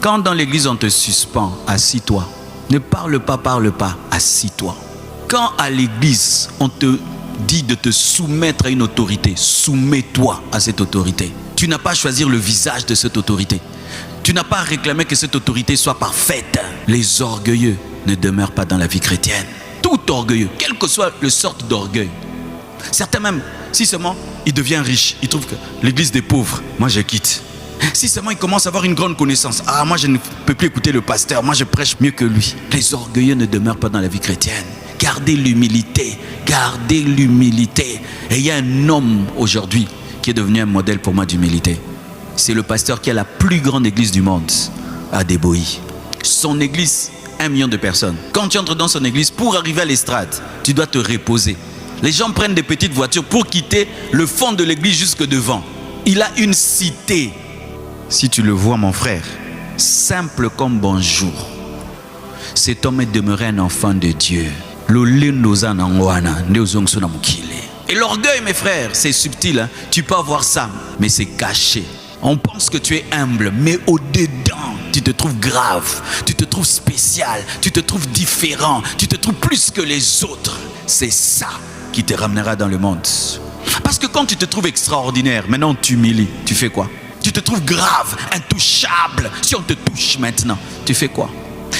Quand dans l'église on te suspend, assis-toi. Ne parle pas, assis-toi. Quand à l'église on te dit de te soumettre à une autorité, soumets-toi à cette autorité. Tu n'as pas à choisir le visage de cette autorité. Tu n'as pas à réclamer que cette autorité soit parfaite. Les orgueilleux ne demeurent pas dans la vie chrétienne. Tout orgueilleux, quelle que soit le sorte d'orgueil. Certains même, si seulement il devient riche, il trouve que l'église des pauvres, moi je quitte. Si seulement il commence à avoir une grande connaissance, ah moi je ne peux plus écouter le pasteur, moi je prêche mieux que lui. Les orgueilleux ne demeurent pas dans la vie chrétienne. Gardez l'humilité, gardez l'humilité. Et il y a un homme aujourd'hui qui est devenu un modèle pour moi d'humilité. C'est le pasteur qui a la plus grande église du monde, à Deboï. Son église, 1 million de personnes. Quand tu entres dans son église, pour arriver à l'estrade, tu dois te reposer. Les gens prennent des petites voitures pour quitter le fond de l'église jusque devant. Il a une cité. Si tu le vois, mon frère, simple comme bonjour. Cet homme est demeuré un enfant de Dieu. Et l'orgueil, mes frères, c'est subtil, hein? Tu peux avoir ça, mais c'est caché. On pense que tu es humble, mais au-dedans, tu te trouves grave, tu te trouves spécial, tu te trouves différent, tu te trouves plus que les autres. C'est ça qui te ramènera dans le monde. Parce que quand tu te trouves extraordinaire, maintenant tu t'humilies, tu fais quoi? Tu te trouves grave, intouchable. Si on te touche maintenant, tu fais quoi?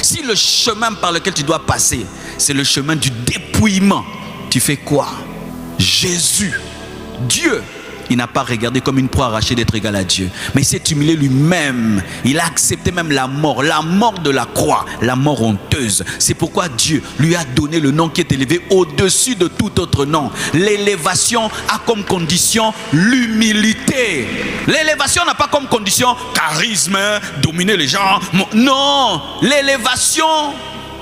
Si le chemin par lequel tu dois passer, c'est le chemin du dépouillement, tu fais quoi? Jésus, Dieu, il n'a pas regardé comme une proie arrachée d'être égal à Dieu, mais il s'est humilié lui-même. Il a accepté même la mort de la croix, la mort honteuse. C'est pourquoi Dieu lui a donné le nom qui est élevé au-dessus de tout autre nom. L'élévation a comme condition l'humilité. L'élévation n'a pas comme condition charisme, dominer les gens. Non, l'élévation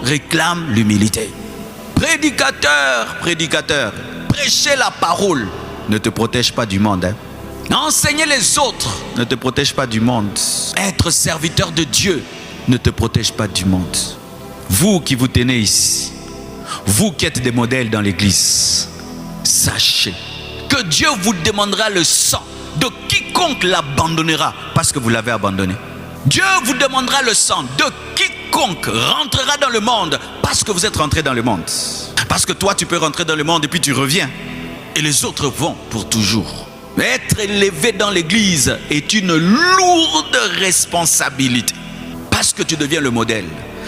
réclame l'humilité. Prédicateur, prêcher la parole ne te protège pas du monde. Enseigner les autres ne te protège pas du monde. Être serviteur de Dieu ne te protège pas du monde. Vous qui vous tenez ici, vous qui êtes des modèles dans l'église, sachez que Dieu vous demandera le sang de quiconque l'abandonnera parce que vous l'avez abandonné. Dieu vous demandera le sang de quiconque rentrera dans le monde parce que vous êtes rentré dans le monde. Parce que toi tu peux rentrer dans le monde et puis tu reviens. Et les autres vont pour toujours. Être élevé dans l'église est une lourde responsabilité. Parce que tu deviens le modèle.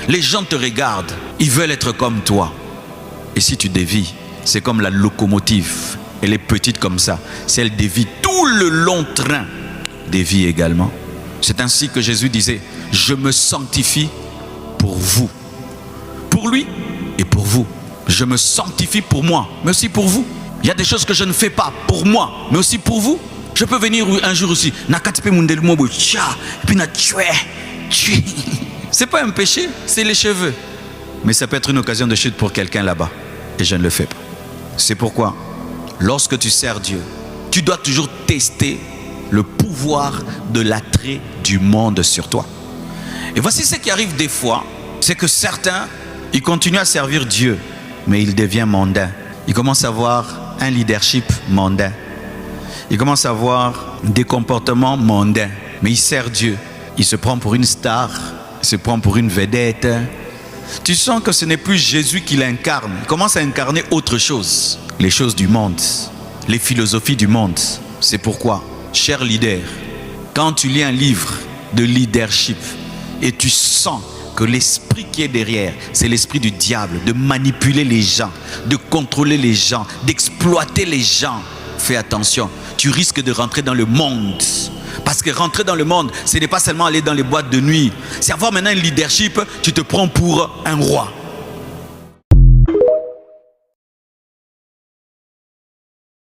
Les gens te regardent, ils veulent être comme toi. Et si tu dévies, c'est comme la locomotive. Elle est petite comme ça. Si elle dévie, tout le long train dévie également. C'est ainsi que Jésus disait, je me sanctifie pour vous. Pour lui et pour vous. Je me sanctifie pour moi, mais aussi pour vous. Il y a des choses que je ne fais pas pour moi, mais aussi pour vous. Je peux venir un jour aussi. C'est pas un péché, c'est les cheveux. Mais ça peut être une occasion de chute pour quelqu'un là-bas. Et je ne le fais pas. C'est pourquoi, lorsque tu sers Dieu, tu dois toujours tester le pouvoir de l'attrait du monde sur toi. Et voici ce qui arrive des fois, c'est que certains, ils continuent à servir Dieu, mais ils deviennent mondains. Ils commencent à avoir un leadership mondain. Ils commencent à avoir des comportements mondains. Mais il sert Dieu. Il se prend pour une star. Il se prend pour une vedette. Tu sens que ce n'est plus Jésus qui l'incarne. Il commence à incarner autre chose. Les choses du monde. Les philosophies du monde. C'est pourquoi, cher leader, quand tu lis un livre de leadership et tu sens que l'esprit qui est derrière, c'est l'esprit du diable, de manipuler les gens, de contrôler les gens, d'exploiter les gens. Fais attention, tu risques de rentrer dans le monde. Parce que rentrer dans le monde, ce n'est pas seulement aller dans les boîtes de nuit. C'est avoir maintenant un leadership, tu te prends pour un roi.